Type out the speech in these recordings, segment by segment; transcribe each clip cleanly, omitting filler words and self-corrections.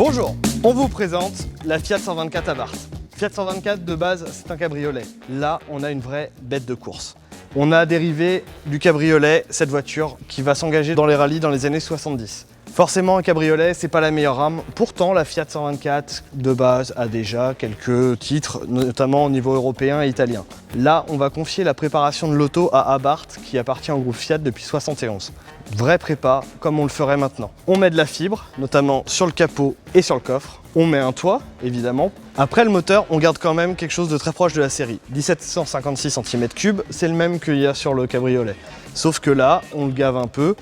Bonjour, on vous présente la Fiat 124 Abarth. Fiat 124 de base, c'est un cabriolet. Là, on a une vraie bête de course. On a dérivé du cabriolet, cette voiture qui va s'engager dans les rallyes dans les années 70. Forcément, un cabriolet, c'est pas la meilleure rame. Pourtant, la Fiat 124 de base a déjà quelques titres, notamment au niveau européen et italien. Là, on va confier la préparation de l'auto à Abarth, qui appartient au groupe Fiat depuis 71. Vraie prépa, comme on le ferait maintenant. On met de la fibre, notamment sur le capot et sur le coffre. On met un toit, évidemment. Après le moteur, on garde quand même quelque chose de très proche de la série. 1756 cm3, c'est le même qu'il y a sur le cabriolet. Sauf que là, on le gave un peu.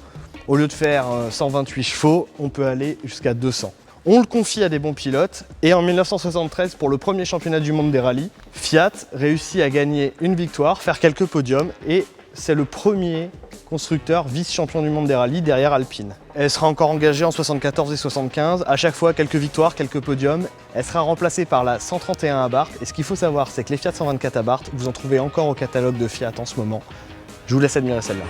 Au lieu de faire 128 chevaux, on peut aller jusqu'à 200. On le confie à des bons pilotes et en 1973, pour le premier championnat du monde des rallyes, Fiat réussit à gagner une victoire, faire quelques podiums et c'est le premier constructeur vice-champion du monde des rallyes derrière Alpine. Elle sera encore engagée en 74 et 75, à chaque fois quelques victoires, quelques podiums. Elle sera remplacée par la 131 Abarth et ce qu'il faut savoir, c'est que les Fiat 124 Abarth, vous en trouvez encore au catalogue de Fiat en ce moment. Je vous laisse admirer celle-là.